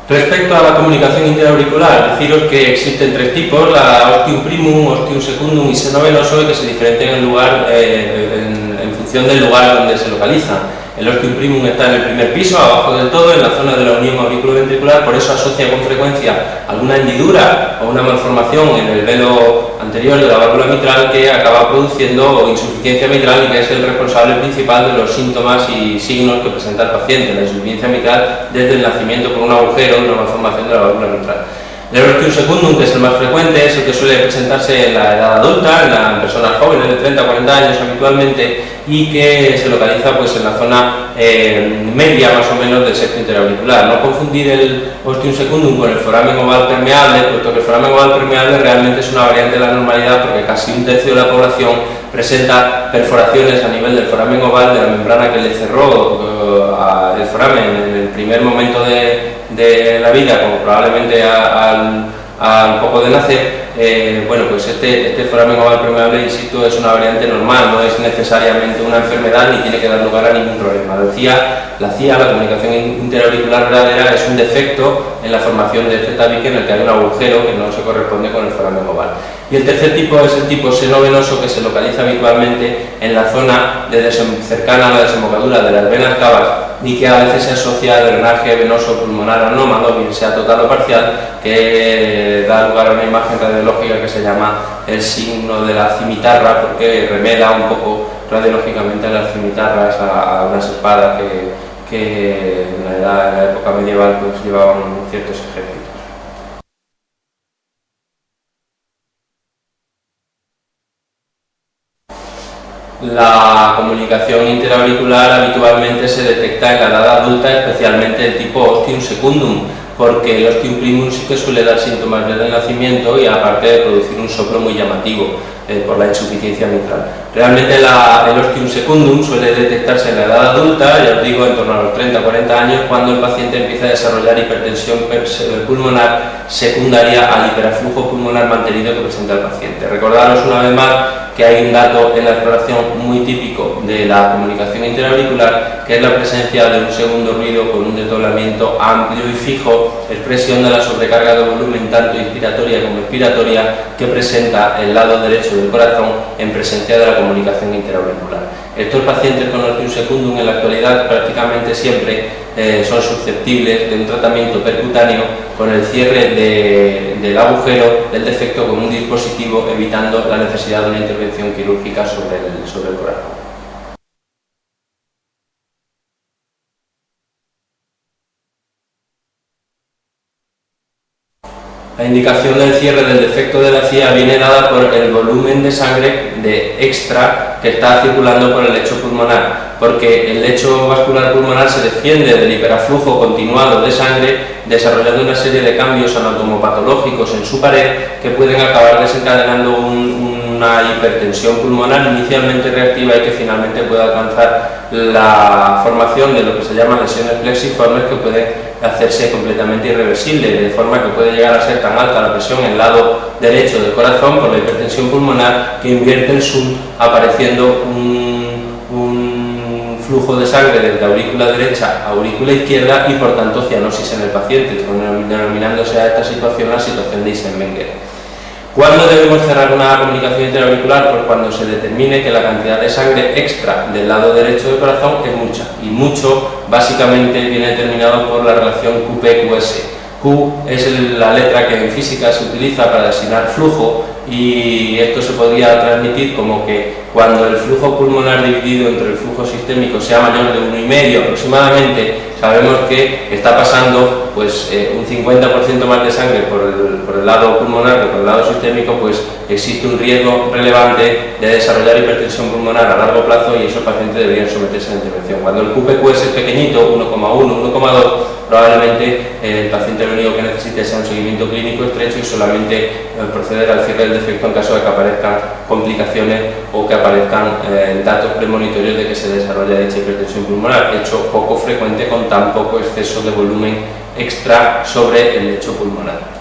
Respecto a la comunicación interauricular, deciros que existen tres tipos: la ostium primum, ostium secundum y seno venoso, que se diferencian en función del lugar donde se localiza. El ostium primum está en el primer piso, abajo del todo, en la zona de la unión auriculoventricular, por eso asocia con frecuencia alguna hendidura o una malformación en el velo anterior de la válvula mitral que acaba produciendo insuficiencia mitral y que es el responsable principal de los síntomas y signos que presenta el paciente, la insuficiencia mitral desde el nacimiento por un agujero, una malformación de la válvula mitral. El ostium secundum, que es el más frecuente, es el que suele presentarse en la edad adulta, en personas jóvenes de 30 a 40 años habitualmente, y que se localiza pues en la zona media más o menos del septo interauricular. No confundir el ostium secundum con el foramen oval permeable, puesto que el foramen oval permeable realmente es una variante de la normalidad, porque casi un tercio de la población presenta perforaciones a nivel del foramen oval, de la membrana que le cerró el foramen en el primer momento de la vida, como probablemente al poco de nacer. Bueno, pues este foramen oval permeable, insisto, es una variante normal, no es necesariamente una enfermedad ni tiene que dar lugar a ningún problema. La CIA, la comunicación interauricular verdadera, es un defecto en la formación de este tabique en el que hay un agujero que no se corresponde con el foramen oval. Y el tercer tipo es el tipo seno venoso, que se localiza habitualmente en la zona cercana a la desembocadura de las venas cavas y que a veces se asocia a drenaje venoso pulmonar anómalo, bien sea total o parcial, que da lugar a una imagen radiológica que se llama el signo de la cimitarra, porque remeda un poco radiológicamente a las cimitarras, a unas espadas que en la época medieval pues llevaban ciertos ejércitos. La comunicación interauricular habitualmente se detecta en la edad adulta, especialmente el tipo ostium secundum, porque el ostium primum sí que suele dar síntomas desde el nacimiento y aparte de producir un soplo muy llamativo por la insuficiencia mitral. Realmente el ostium secundum suele detectarse en la edad adulta, ya os digo, en torno a los 30-40 años, cuando el paciente empieza a desarrollar hipertensión pulmonar secundaria al hiperaflujo pulmonar mantenido que presenta el paciente. Recordaros una vez más que hay un dato en la exploración muy típico de la comunicación interauricular, que es la presencia de un segundo ruido con un desdoblamiento amplio y fijo, expresión de la sobrecarga de volumen tanto inspiratoria como expiratoria que presenta el lado derecho del corazón en presencia de la comunicación interauricular. Estos pacientes con ostium secundum en la actualidad prácticamente siempre son susceptibles de un tratamiento percutáneo con el cierre del agujero del defecto con un dispositivo, evitando la necesidad de una intervención quirúrgica sobre el corazón. La indicación del cierre del defecto de la CIA viene dada por el volumen de sangre extra que está circulando por el lecho pulmonar, porque el lecho vascular pulmonar se defiende del hiperaflujo continuado de sangre, desarrollando una serie de cambios anatomopatológicos en su pared que pueden acabar desencadenando una hipertensión pulmonar inicialmente reactiva y que finalmente puede alcanzar la formación de lo que se llaman lesiones plexiformes, que pueden hacerse completamente irreversible, de forma que puede llegar a ser tan alta la presión en el lado derecho del corazón por la hipertensión pulmonar que invierte el shunt, apareciendo un flujo de sangre desde aurícula derecha a aurícula izquierda y por tanto cianosis en el paciente, denominándose a esta situación la situación de Eisenmenger. ¿Cuándo debemos cerrar una comunicación interauricular? Pues cuando se determine que la cantidad de sangre extra del lado derecho del corazón es mucha, y mucho básicamente viene determinado por la relación QP-QS. Q es la letra que en física se utiliza para designar flujo, y esto se podría transmitir como que cuando el flujo pulmonar dividido entre el flujo sistémico sea mayor de 1,5 aproximadamente, sabemos que está pasando pues un 50% más de sangre por el lado pulmonar que por el lado sistémico, pues existe un riesgo relevante de desarrollar hipertensión pulmonar a largo plazo, y esos pacientes deberían someterse a la intervención. Cuando el QPQS es pequeñito, 1,1, 1,2, probablemente el paciente lo único que necesite sea un seguimiento clínico estrecho y solamente proceder al cierre del defecto en caso de que aparezcan complicaciones o que aparezcan datos premonitorios de que se desarrolla dicha hipertensión pulmonar, hecho poco frecuente con tan poco exceso de volumen extra sobre el lecho pulmonar.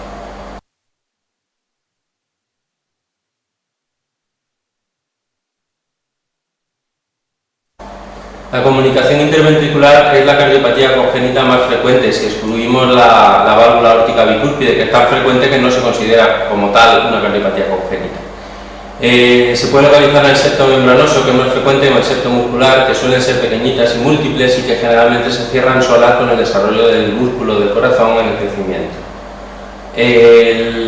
La comunicación comunicación interventricular es la cardiopatía congénita más frecuente, si excluimos la válvula aórtica bicúspide, que es tan frecuente que no se considera como tal una cardiopatía congénita. Se puede localizar en el septo membranoso, que es más frecuente, en el septo muscular, que suelen ser pequeñitas y múltiples y que generalmente se cierran solas con el desarrollo del músculo del corazón en el crecimiento.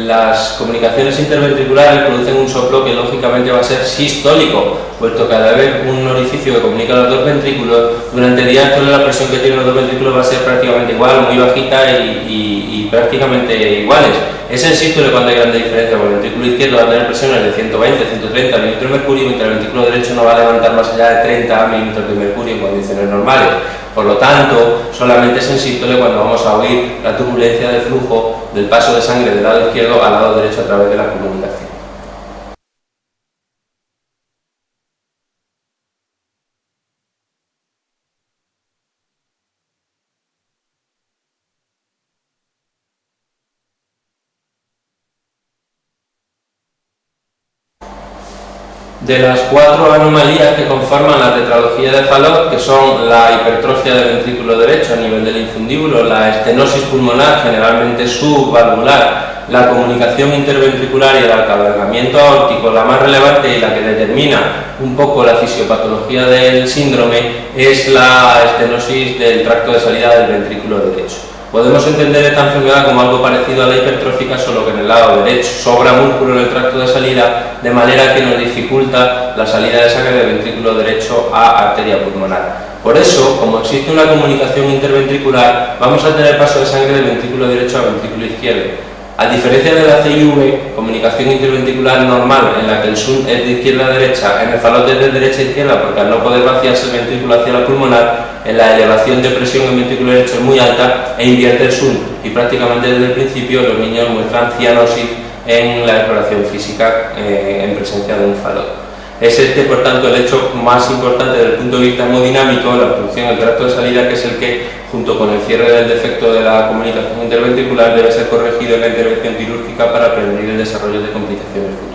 Las comunicaciones interventriculares producen un soplo que lógicamente va a ser sistólico, puesto que al haber un orificio que comunica los dos ventrículos, durante días toda la presión que tienen los dos ventrículos va a ser prácticamente igual, muy bajita y prácticamente iguales. Es en sístole cuando hay grandes diferencias, porque el ventrículo izquierdo va a tener presiones de 120, 130 milímetros de mercurio, mientras el ventrículo derecho no va a levantar más allá de 30 milímetros de mercurio en condiciones normales. Por lo tanto, solamente es en sístole cuando vamos a oír la turbulencia del flujo del paso de sangre del lado izquierdo al lado derecho a través de la comunicación. De las 4 anomalías que conforman la tetralogía de Fallot, que son la hipertrofia del ventrículo derecho a nivel del infundíbulo, la estenosis pulmonar generalmente subvalvular, la comunicación interventricular y el acabalgamiento aórtico, la más relevante y la que determina un poco la fisiopatología del síndrome es la estenosis del tracto de salida del ventrículo derecho. Podemos entender esta enfermedad como algo parecido a la hipertrófica, solo que en el lado derecho sobra músculo en el tracto de salida, de manera que nos dificulta la salida de sangre del ventrículo derecho a arteria pulmonar. Por eso, como existe una comunicación interventricular, vamos a tener paso de sangre del ventrículo derecho a ventrículo izquierdo. A diferencia de la CIV, comunicación interventricular normal, en la que el shunt es de izquierda a derecha, en el Fallot es de derecha a izquierda, porque al no poder vaciarse el ventrículo hacia la pulmonar, en la elevación de presión en el ventrículo derecho es muy alta e invierte el shunt, y prácticamente desde el principio los niños muestran cianosis en la exploración física en presencia de un Fallot. Es este, por tanto, el hecho más importante desde el punto de vista hemodinámico, la obstrucción del tracto de salida, que es el que, junto con el cierre del defecto de la comunicación interventricular, debe ser corregido en la intervención quirúrgica para prevenir el desarrollo de complicaciones futuras.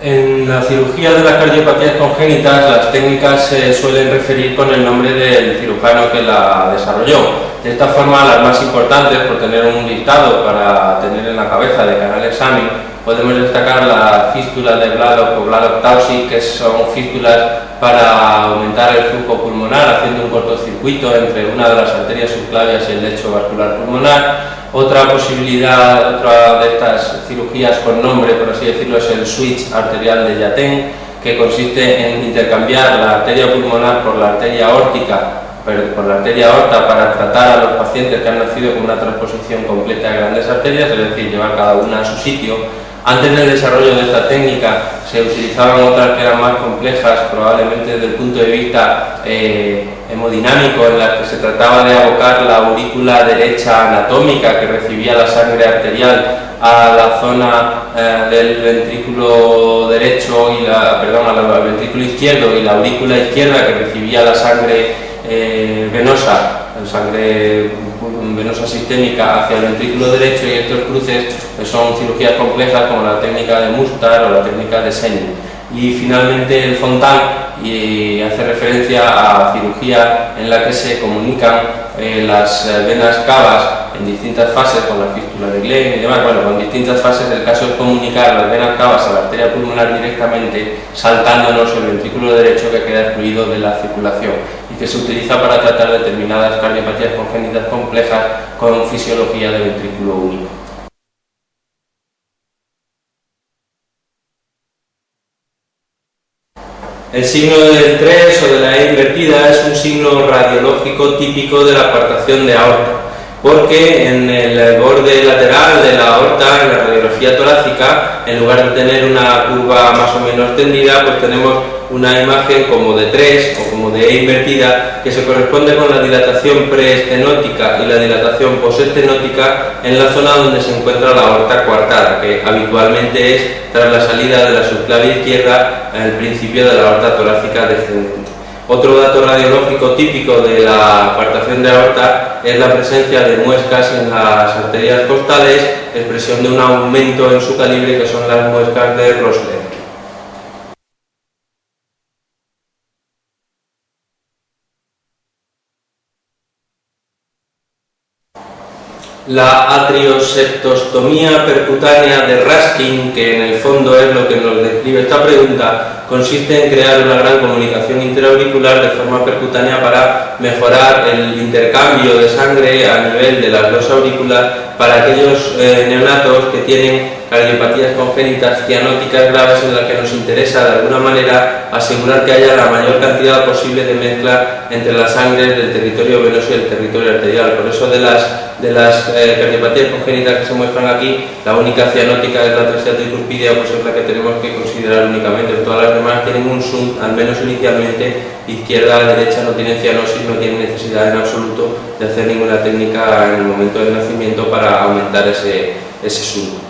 En la cirugía de las cardiopatías congénitas, las técnicas se suelen referir con el nombre del cirujano que la desarrolló. De esta forma, las más importantes, por tener un listado para tener en la cabeza de cara al examen, podemos destacar la fístula de Blalock o Blalock-Taussig, que son fístulas para aumentar el flujo pulmonar, haciendo un cortocircuito entre una de las arterias subclavias y el lecho vascular pulmonar. Otra posibilidad, otra de estas cirugías con nombre, por así decirlo, es el switch arterial de Yaten, que consiste en intercambiar la arteria pulmonar por la arteria aórtica, por la arteria aorta, para tratar a los pacientes que han nacido con una transposición completa de grandes arterias, es decir, llevar cada una a su sitio. Antes del desarrollo de esta técnica se utilizaban otras que eran más complejas, probablemente desde el punto de vista hemodinámico, en las que se trataba de abocar la aurícula derecha anatómica que recibía la sangre arterial a la zona del ventrículo derecho y al ventrículo izquierdo, y la aurícula izquierda que recibía la sangre venosa, venosa sistémica hacia el ventrículo derecho, y estos cruces son cirugías complejas como la técnica de Mustar o la técnica de Senning. Y finalmente el Fontan hace referencia a cirugía en la que se comunican las venas cavas en distintas fases, con la fístula de Glenn y demás. Bueno, con distintas fases, el caso es comunicar las venas cavas a la arteria pulmonar directamente, saltándonos el ventrículo derecho que queda excluido de la circulación, y que se utiliza para tratar determinadas cardiopatías congénitas complejas con fisiología de ventrículo único. El signo del 3 o de la E invertida es un signo radiológico típico de la apartación de aorta, porque en el borde lateral de la aorta, en la radiografía torácica, en lugar de tener una curva más o menos tendida, pues tenemos una imagen como de 3 o como de E invertida, que se corresponde con la dilatación preestenótica y la dilatación postestenótica en la zona donde se encuentra la aorta coartada, que habitualmente es tras la salida de la subclavia izquierda al principio de la aorta torácica descendente. Otro dato radiológico típico de la coartación de aorta es la presencia de muescas en las arterias costales, expresión de un aumento en su calibre, que son las muescas de Rosler. La atrioseptostomía percutánea de Raskin, que en el fondo es lo que nos describe esta pregunta, consiste en crear una gran comunicación interauricular de forma percutánea para mejorar el intercambio de sangre a nivel de la losa auricular para aquellos neonatos que tienen cardiopatías congénitas cianóticas graves, en las que nos interesa de alguna manera asegurar que haya la mayor cantidad posible de mezcla entre las sangres del territorio venoso y el territorio arterial. Por eso de las cardiopatías congénitas que se muestran aquí, la única cianótica es la atresia tricurpidia, pues es la que tenemos que considerar únicamente. Todas las demás tienen un shunt, al menos inicialmente, izquierda a derecha, no tienen cianosis, no tienen necesidad en absoluto de hacer ninguna técnica en el momento del nacimiento para aumentar ese shunt.